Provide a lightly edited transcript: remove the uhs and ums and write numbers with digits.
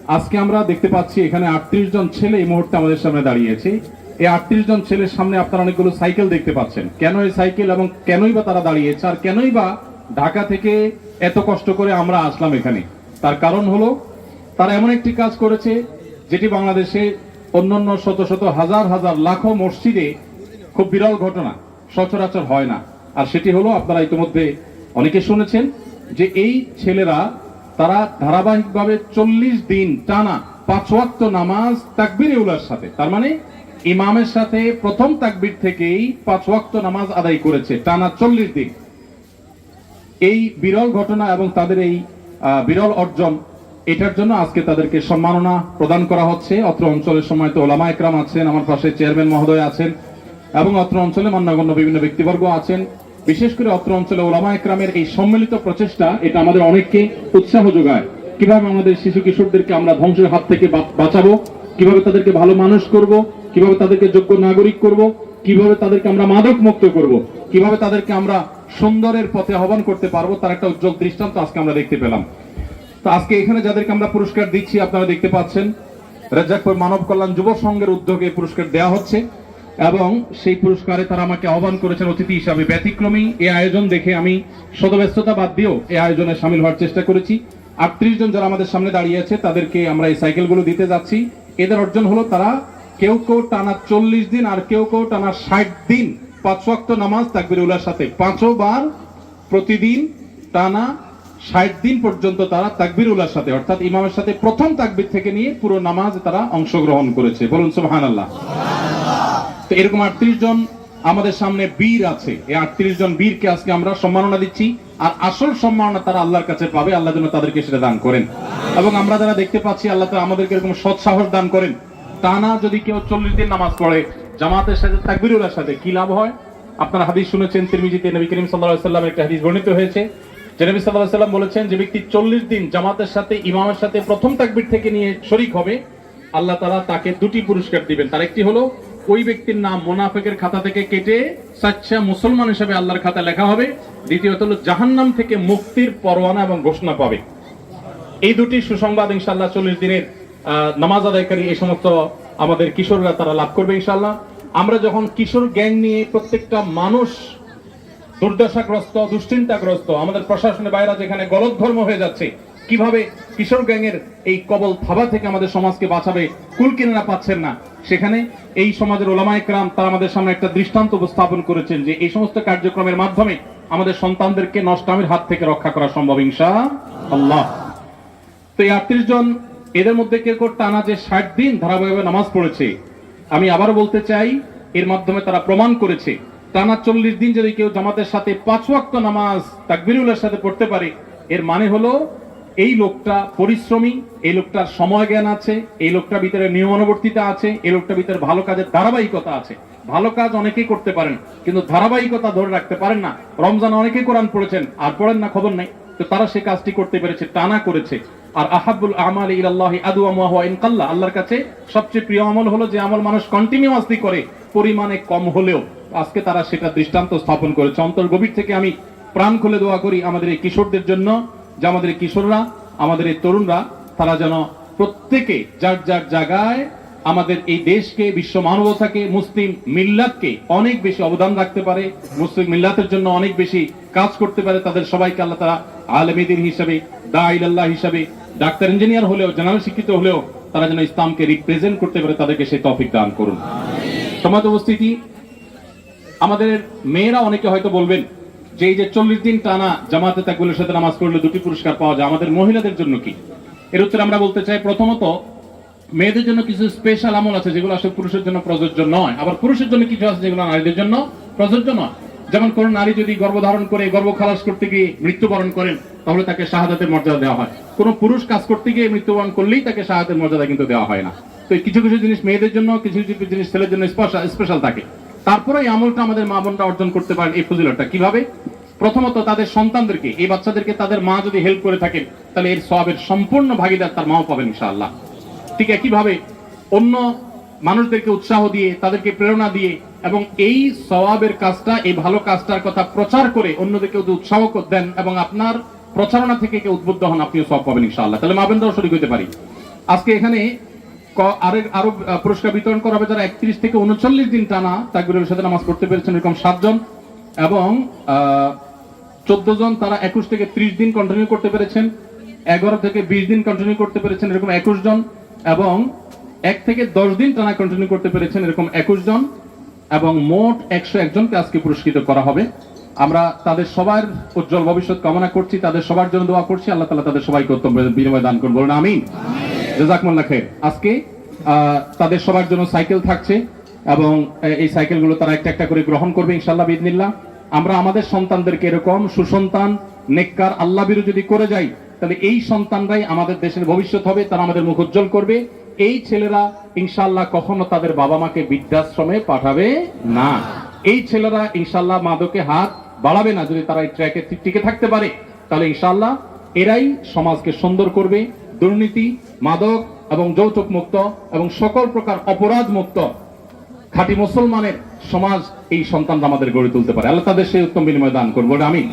আজকে আমরা দেখতে পাচ্ছি এখানে 38 জন ছেলে এই মুহূর্তে আমাদের সামনে দাঁড়িয়েছে। এই 38 জন ছেলের সামনে আপনারা অনেকগুলো সাইকেল দেখতে পাচ্ছেন। কেন এই সাইকেল এবং কেনই বা তারা দাঁড়িয়েছে, আর কেনই বা ঢাকা থেকে এত কষ্ট করে আমরা আসলাম এখানে? তার কারণ হলো তারা এমন একটি কাজ করেছে যেটি বাংলাদেশে অন্যান্য শত শত হাজার হাজার লাখো মসজিদে খুব বিরল ঘটনা, সচরাচর হয় না। আর সেটি হলো, আপনারা ইতিমধ্যে অনেকে শুনেছেন যে এই ছেলেরা তারা ধারাবাহিকভাবে 40 দিন টানা 5 ওয়াক্ত নামাজ তাকবীরে উলার সাথে, তার মানে ইমামের সাথে প্রথম তাকবীর থেকেই 5 ওয়াক্ত নামাজ আদায় করেছে টানা 40 দিন। এই বিরল ঘটনা এবং তাদের এই বিরল অর্জন, এটার জন্য আজকে তাদেরকে সম্মাননা প্রদান করা হচ্ছে। অত্র অঞ্চলের সময় তো ওলামা একরাম আছেন, আমার পাশে চেয়ারম্যান মহোদয় আছেন এবং অত্র অঞ্চলে মান্যগণ্য বিভিন্ন ব্যক্তিবর্গ আছেন। বিশেষ করে অত্র অঞ্চলে ওলামা একরামের এই সম্মিলিত প্রচেষ্টা, এটা আমাদের অনেককে উৎসাহ যোগায়। কিভাবে আমাদের শিশু কিশোরদেরকে আমরা ধ্বংসের হাত থেকে বাঁচাবো, কিভাবে তাদেরকে ভালো মানুষ করব, কিভাবে তাদেরকে যোগ্য নাগরিক করব, কিভাবে তাদেরকে আমরা মাদক মুক্ত করব, কিভাবে তাদেরকে আমরা সুন্দরের পথে আহ্বান করতে পারবো, তার একটা উজ্জ্বল দৃষ্টান্ত আজকে আমরা দেখতে পেলাম। তো আজকে এখানে যাদেরকে আমরা পুরস্কার দিচ্ছি, আপনারা দেখতে পাচ্ছেন রাজ্জাকপুর মানব কল্যাণ যুব সংঘের উদ্যোগে পুরস্কার দেওয়া হচ্ছে এবং সেই পুরস্কারে তারা আমাকে আহ্বান করেছেন অতিথি হিসাবে। ব্যতিক্রমী এই আয়োজন দেখে আমি শতব্যস্ততা বাদ দিয়েও এই আয়োজনে সামিল হওয়ার চেষ্টা করেছি। 38 জন যারা আমাদের সামনে দাঁড়িয়ে আছে তাদেরকে আমরা এই সাইকেলগুলো দিতে যাচ্ছি। এদের অর্জন হলো তারা কেউ কেউ টানা 40 দিন আর কেউ কেউ টানা 60 দিন 5 ওয়াক্ত নামাজ তাকবীরে উলার সাথে 5 বার প্রতিদিন টানা 60 দিন পর্যন্ত তারা তাকবীর উলার সাথে, অর্থাৎ ইমামের সাথে প্রথম তাকবীর থেকে নিয়ে পুরো নামাজ তারা অংশগ্রহণ করেছে। বলুন সুবহানাল্লাহ। তো এরকম 38 জন আমাদের সামনে বীর আছে। এই 38 জন বীরকে আজকে আমরা সম্মাননা দিচ্ছি, আর আসল সম্মাননা তারা আল্লাহর কাছে পাবে। আল্লাহ যেন তাদেরকে সেটা দান করেন। এবং আমরা যারা দেখতে পাচ্ছি, আল্লাহ তাআলা আমাদেরকে এরকম সৎ সাহস দান করেন। টানা যদি কেউ 40 দিন নামাজ পড়ে জামাতের সাথে তাকবীর উলার সাথে, কি লাভ হয়? আপনারা হাদিস শুনেছেন, তিরমিজিতে নবী করিম সাল্লাল্লাহু আলাইহি ওয়াসাল্লামের একটা হাদিস বর্ণিত হয়েছে যে নবী সাল্লাল্লাহু আলাইহি ওয়াসাল্লাম বলেছেন, যে ব্যক্তি 40 দিন জামাতের সাথে ইমামের সাথে প্রথম তাকবীর থেকে নিয়ে শরীক হবে, আল্লাহ তাআলা তাকে দুটি পুরস্কার দিবেন। তার একটি হলো ওই ব্যক্তির নাম মুনাফিকের খাতা থেকে কেটে সাচ্চা মুসলমান হিসেবে আল্লাহর খাতায় লেখা হবে। দ্বিতীয়ত হলো জাহান্নাম থেকে মুক্তির পরোয়ানা এবং ঘোষণা পাবে। এই দুটি সুসংবাদ ইনশাআল্লাহ 40 দিনের নামাজ আদায়কারী এই সমস্ত আমাদের কিশোররা তারা লাভ করবে ইনশাআল্লাহ। আমরা যখন কিশোর গ্যাং নিয়ে প্রত্যেকটা মানুষ দুর্দশাগ্রস্ত, দুশ্চিন্তাগ্রস্ত, আমাদের প্রশাসনের বাইরে যেখানে গলত ধর্ম হয়ে যাচ্ছে, কিভাবে কিশোর গ্যাংয়ের এই কবল থাবা থেকে আমাদের সমাজকে বাঁচাবে, কুল কিনারা পাচ্ছেন না, সেখানে এই সমাজের ওলামা একরাম তারা আমাদের সামনে একটা দৃষ্টান্ত উপস্থাপন করেছেন যে এই সমস্ত কার্যক্রমের মাধ্যমে আমাদের সন্তানদেরকে নষ্টামির হাত থেকে রক্ষা করা সম্ভব ইনশাআল্লাহ। তো এই 38 জন, এদের মধ্যে কেউ কেউ টানা যে 60 দিন ধারাবাহিকভাবে নামাজ পড়েছে, আমি আবারও বলতে চাই, এর মাধ্যমে তারা প্রমাণ করেছে টানা 40 দিন যদি কেউ জামাতের সাথে 5 ওয়াক্ত নামাজ তাকবীরুলের সাথে পড়তে পারে, এর মানে হলো এই লোকটা পরিশ্রমী, এই লোকটার সময় জ্ঞান আছে, এই লোকটার ভিতরে নিয়মানুবর্তিতা আছে, এই লোকটার ভিতরে ভালো কাজের ধারাবাহিকতা আছে। ভালো কাজ অনেকেই করতে পারেন কিন্তু ধারাবাহিকতা ধরে রাখতে পারেন না। রমজান অনেকেই কোরআন পড়েছেন আর পড়েন না, খবর নাই, তো তারা সেই কাজটি করতে পেরেছে, টানা করেছে। আর আহাব্বুল আমালি ইলাল্লাহি আদওয়ামুহু ওয়া ইন কাল্লা, আল্লাহর কাছে সবচেয়ে প্রিয় আমল হলো যে আমল মানুষ কন্টিনিউয়াসলি করে, পরিমাণে কম হলেও। আজকে তারা সেটা দৃষ্টান্ত স্থাপন করেছে। অন্তর গভীর থেকে আমি প্রাণ খুলে দোয়া করি আমাদের এই কিশোরদের জন্য, যে আমাদের এই কিশোররা, আমাদের এই তরুণরা, তারা যেন প্রত্যেকে যার যার জায়গায় আমাদের এই দেশকে, বিশ্ব মানবতাকে, মুসলিম মিল্লাতকে অনেক বেশি অবদান রাখতে পারে, মুসলিম মিল্লাতের জন্য অনেক বেশি কাজ করতে পারে। তাদের সবাইকে আল্লাহ তাআলা আলেমে দ্বীন হিসেবে, দাঈ ইলাল্লাহ হিসেবে, ডাক্তার ইঞ্জিনিয়ার হলেও, জেনারেল শিক্ষিত হলেও তারা যেন ইসলামকে রিপ্রেজেন্ট করতে পারে, তাদেরকে সেই তৌফিক দান করুন। সমাজ উপস্থিতি, আমাদের মেয়েরা অনেকে হয়তো বলবেন যে এই যে 40 দিন টানা জামাতে তাকবীরের সাথে নামাজ পড়লে দুটি পুরস্কার পাওয়া যায়, আমাদের মহিলাদের জন্য কি? এর উত্তরে আমরা বলতে চাই, প্রথমত মেয়েদের জন্য কিছু স্পেশাল আমল আছে যেগুলো আসলে পুরুষের জন্য প্রযোজ্য নয়, আবার পুরুষের জন্য কিছু আছে যেগুলো নারীদের জন্য প্রযোজ্য নয়। যেমন কোন নারী যদি গর্ভধারণ করে গর্ভ খালাস করতে গিয়ে মৃত্যুবরণ করেন, তাহলে তাকে শাহাদাতের মর্যাদা দেওয়া হয়। কোন পুরুষ কাজ করতে গিয়ে মৃত্যুবরণ করলেই তাকে শাহাদাতের মর্যাদা কিন্তু দেওয়া হয় না। তো কিছু কিছু জিনিস মেয়েদের জন্য, কিছু কিছু জিনিস ছেলের জন্য স্পেশাল থাকে। তারপরে এই আমলটা আমাদের মা বোনরা অর্জন করতে পারেন। এই ফজিলতটা কিভাবে? প্রথমত তাদের সন্তানদেরকে, এই বাচ্চাদেরকে তাদের মা যদি হেল্প করে থাকেন, তাহলে এর সওয়াবের সম্পূর্ণ ভাগীদার তার মাও পাবেন ইনশাআল্লাহ। ঠিক একইভাবে অন্য মানুষদেরকে উৎসাহ দিয়ে, তাদেরকে প্রেরণা দিয়ে, এবং এই সওয়াবের কাজটা, এই ভালো কাজটার কথা প্রচার করে অন্যদেরকে উৎসাহ দেন এবং আপনার প্রচারণা থেকে কেউ উদ্বুদ্ধ হন, আপনিও সওয়াব পাবেন ইনশাআল্লাহ। তাহলে মা বোনরাও শরীক হতে পারি। আজকে এখানে আরো পুরস্কার বিতরণ করা হবে যারা 31 থেকে 39 দিন টানা তাকবীরের সাথে নামাজ পড়তে পেরেছেন, এরকম 7 জন, এবং 14 জন তারা 21 থেকে 30 দিন কন্টিনিউ করতে পেরেছেন, 11 থেকে 20 দিন কন্টিনিউ করতে পেরেছেন, এরকম 21 জন, এবং 1 থেকে 10 দিন টানা কন্টিনিউ করতে পেরেছেন, এরকম 21 জন, এবং মোট 101 জনকে আজকে পুরস্কৃত করা হবে। আমরা তাদের সবার উজ্জ্বল ভবিষ্যৎ কামনা করছি, তাদের সবার জন্য দোয়া করছি, আল্লাহ তাআলা তাদের সবাইকে উত্তম বিনিময় দান করুন, বলুন আমিন। জাযাকুমুল্লাহ খাইর। আজকে তাদের সবার জন্য সাইকেল থাকছে, এবং এই সাইকেলগুলো তারা একটা একটা করে গ্রহণ করবে ইনশাআল্লাহ বিইذনিল্লাহ। আমরা আমাদের সন্তানদেরকে এরকম সুসন্তান, নেককার, আল্লাহভীরু যদি করে যাই, তাহলে এই সন্তানরাই আমাদের দেশের ভবিষ্যৎ হবে, তারা আমাদের মুখ উজ্জ্বল করবে। এই ছেলেরা ইনশাআল্লাহ কখনো তাদের বাবা মাকে বৃদ্ধাশ্রমে পাঠাবে না। এই ছেলেরা ইনশাআল্লাহ মাদকে হাত বাড়াবে না। যদি তারা এই ট্র্যাকে টিকে থাকতে পারে, তাহলে ইনশাআল্লাহ এরাই সমাজকে সুন্দর করবে। দুর্নীতি, মাদক এবং যৌতুক মুক্ত এবং সকল প্রকার অপরাধ মুক্ত খাঁটি মুসলমানের সমাজ এই সন্তানরা আমাদের গড়ে তুলতে পারে। আল্লাহ তাদের সেই উত্তম বিনিময় দান করবো, আমিন।